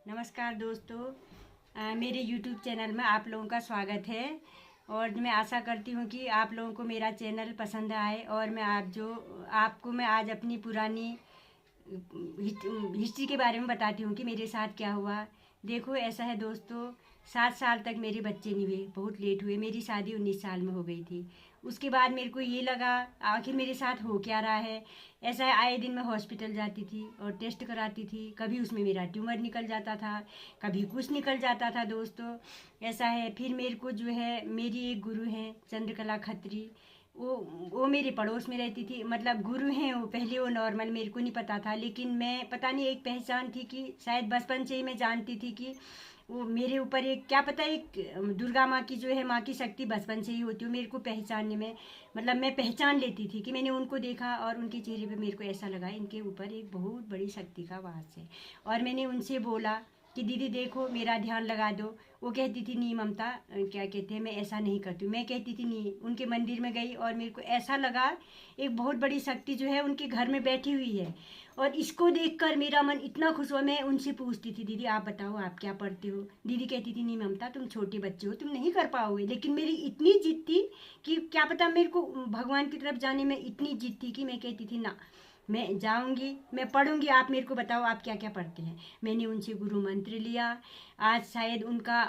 नमस्कार दोस्तों, मेरे YouTube चैनल में आप लोगों का स्वागत है। और मैं आशा करती हूँ कि आप लोगों को मेरा चैनल पसंद आए। और मैं आपको मैं आज अपनी पुरानी हिस्ट्री के बारे में बताती हूँ कि मेरे साथ क्या हुआ। देखो, ऐसा है दोस्तों, 7 साल तक मेरे बच्चे नहीं हुए, बहुत लेट हुए। मेरी शादी 19 साल में हो गई थी। उसके बाद मेरे को ये लगा आखिर मेरे साथ हो क्या रहा है। ऐसा है, आए दिन मैं हॉस्पिटल जाती थी और टेस्ट कराती थी। कभी उसमें मेरा ट्यूमर निकल जाता था, कभी कुछ निकल जाता था दोस्तों। ऐसा है, फिर मेरे को जो है, मेरी एक गुरु हैं चंद्रकला खत्री, वो मेरे पड़ोस में रहती थी। मतलब गुरु हैं वो, पहले वो नॉर्मल, मेरे को नहीं पता था। लेकिन मैं पता नहीं, एक पहचान थी कि शायद बचपन से ही मैं जानती थी कि वो मेरे ऊपर एक, क्या पता, एक दुर्गा माँ की जो है, माँ की शक्ति बचपन से ही होती है मेरे को पहचानने में। मतलब मैं पहचान लेती थी कि मैंने उनको देखा और उनके चेहरे पे मेरे को ऐसा लगा इनके ऊपर एक बहुत बड़ी शक्ति का वास है। और मैंने उनसे बोला कि दीदी देखो, मेरा ध्यान लगा दो। वो कहती थी नहीं ममता, क्या कहते हैं, मैं ऐसा नहीं करती हूँ। मैं कहती थी नहीं। उनके मंदिर में गई और मेरे को ऐसा लगा एक बहुत बड़ी शक्ति जो है उनके घर में बैठी हुई है। और इसको देखकर मेरा मन इतना खुश हुआ। मैं उनसे पूछती थी, दीदी आप बताओ आप क्या पढ़ते हो। दीदी कहती थी नहीं ममता, तुम छोटे बच्चे हो, तुम नहीं कर पाओगे। लेकिन मेरी इतनी जिद थी कि क्या पता, मेरे को भगवान की तरफ जाने में इतनी जिद थी कि मैं कहती थी ना, मैं जाऊंगी, मैं पढ़ूंगी, आप मेरे को बताओ आप क्या क्या पढ़ते हैं। मैंने उनसे गुरु मंत्र लिया। आज शायद उनका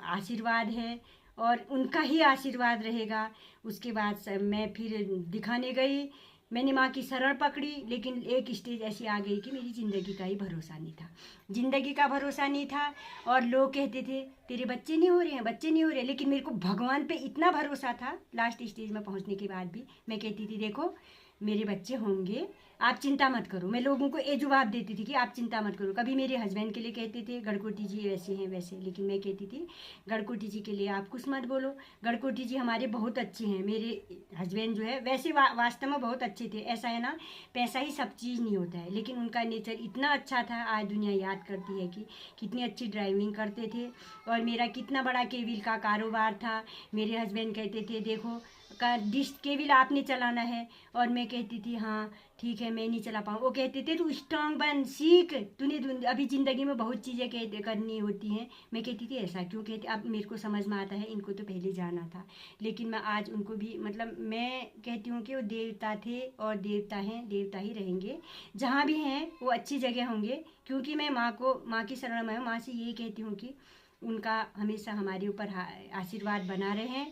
आशीर्वाद है और उनका ही आशीर्वाद रहेगा। उसके बाद मैं फिर दिखाने गई। मैंने माँ की शरण पकड़ी। लेकिन एक स्टेज ऐसी आ गई कि मेरी ज़िंदगी का ही भरोसा नहीं था। ज़िंदगी का भरोसा नहीं था। और लोग कहते थे तेरे बच्चे नहीं हो रहे हैं, बच्चे नहीं हो रहे। लेकिन मेरे को भगवान पे इतना भरोसा था। लास्ट स्टेज में पहुँचने के बाद भी मैं कहती थी देखो, मेरे बच्चे होंगे, आप चिंता मत करो। मैं लोगों को ये जवाब देती थी कि आप चिंता मत करो। कभी मेरे हस्बैंड के लिए कहते थे गढ़कोटी जी वैसे हैं वैसे, लेकिन मैं कहती थी गढ़कोटी जी के लिए आप कुछ मत बोलो। गढ़कोटी जी हमारे बहुत अच्छे हैं। मेरे हस्बैंड जो है वैसे वास्तव में बहुत अच्छे थे। ऐसा है ना, पैसा ही सब चीज़ नहीं होता है, लेकिन उनका नेचर इतना अच्छा था। आज दुनिया याद करती है कि कितनी अच्छी ड्राइविंग करते थे और मेरा कितना बड़ा केबिल का कारोबार था। मेरे हस्बैंड कहते थे देखो, का डिश केबिल आपने चलाना है। और मैं कहती थी हाँ ठीक है, मैं नहीं चला पाऊँ। वो कहते थे तू स्ट्रांग बन, सीख, तूने अभी ज़िंदगी में बहुत चीज़ें करनी होती हैं। मैं कहती थी ऐसा क्यों कहते, अब मेरे को समझ में आता है, इनको तो पहले जाना था। लेकिन मैं आज उनको भी, मतलब मैं कहती हूँ कि वो देवता थे और देवता हैं, देवता ही रहेंगे। जहाँ भी हैं वो अच्छी जगह होंगे। क्योंकि मैं माँ की शरण में हूँ। माँ से ये कहती हूँ कि उनका हमेशा हमारे ऊपर आशीर्वाद बना रहे।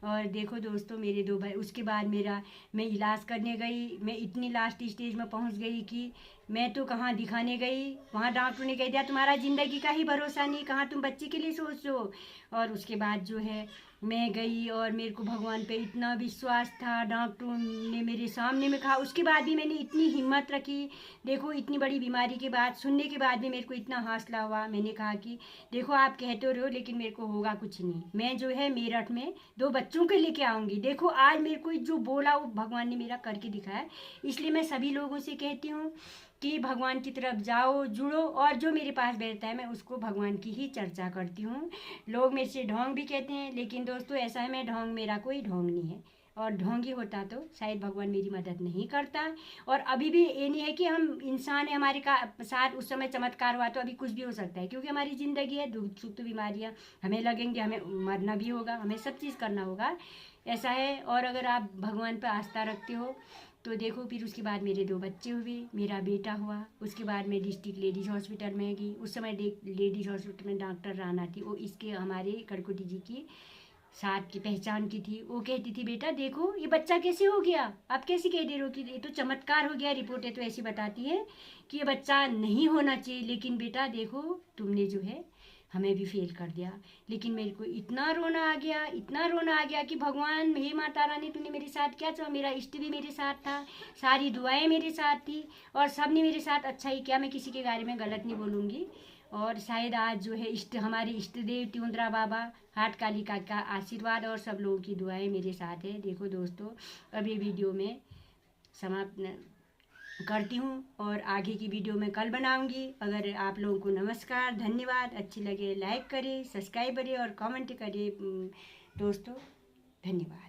और देखो दोस्तों, मेरे 2 भाई, उसके बाद मैं इलाज करने गई। मैं इतनी लास्ट स्टेज में पहुंच गई कि मैं तो कहाँ दिखाने गई, वहाँ डॉक्टर ने कह दिया तुम्हारा ज़िंदगी का ही भरोसा नहीं, कहाँ तुम बच्चे के लिए सोच रहे हो। और उसके बाद जो है मैं गई और मेरे को भगवान पे इतना विश्वास था। डॉक्टरों ने मेरे सामने में कहा, उसके बाद भी मैंने इतनी हिम्मत रखी। देखो, इतनी बड़ी बीमारी के बाद, सुनने के बाद भी मेरे को इतना हौसला हुआ। मैंने कहा कि देखो आप कहते रहो, लेकिन मेरे को होगा कुछ नहीं। मैं जो है मेरठ में 2 बच्चों के लेके आऊँगी। देखो आज मेरे को जो बोला वो भगवान ने मेरा करके दिखाया। इसलिए मैं सभी लोगों से कहती हूँ कि भगवान की तरफ जाओ, जुड़ो। और जो मेरे पास बैठता है मैं उसको भगवान की ही चर्चा करती हूँ। लोग मेरे से ढोंग भी कहते हैं, लेकिन दोस्तों ऐसा है, मैं ढोंग, मेरा कोई ढोंग नहीं है। और ढोंगी होता तो शायद भगवान मेरी मदद नहीं करता। और अभी भी ये नहीं है कि हम इंसान है, हमारे का साथ उस समय चमत्कार हुआ तो अभी कुछ भी हो सकता है। क्योंकि हमारी ज़िंदगी है, दुख सुख तो बीमारियाँ हमें लगेंगे, हमें मरना भी होगा, हमें सब चीज़ करना होगा। ऐसा है। और अगर आप भगवान पर आस्था रखते हो तो देखो, फिर उसके बाद मेरे 2 बच्चे हुए, मेरा बेटा हुआ। उसके बाद मैं डिस्ट्रिक्ट लेडीज़ हॉस्पिटल में गई। उस समय लेडीज़ हॉस्पिटल में डॉक्टर राना थी, वो इसके हमारे कड़कुटी जी की साथ की पहचान की थी। वो कहती थी बेटा देखो ये बच्चा कैसे हो गया, आप कैसे कह दे रहे हो कि ये तो चमत्कार हो गया। रिपोर्टें तो ऐसी बताती है कि ये बच्चा नहीं होना चाहिए, लेकिन बेटा देखो तुमने जो है हमें भी फेल कर दिया। लेकिन मेरे को इतना रोना आ गया, इतना रोना आ गया कि भगवान, हे माता रानी, तूने मेरे साथ क्या चाहा। मेरा इष्ट भी मेरे साथ था, सारी दुआएं मेरे साथ थी और सब ने मेरे साथ अच्छा ही किया। मैं किसी के बारे में गलत नहीं बोलूँगी। और शायद आज जो है हमारे इष्ट देव त्योंद्रा बाबा, हाट कालिका का आशीर्वाद और सब लोगों की दुआएं मेरे साथ है। देखो दोस्तों, अब ये वीडियो में समाप्त करती हूँ और आगे की वीडियो मैं कल बनाऊंगी। अगर आप लोगों को नमस्कार, धन्यवाद। अच्छी लगे लाइक करें, सब्सक्राइब करें और कमेंट करें दोस्तों। धन्यवाद।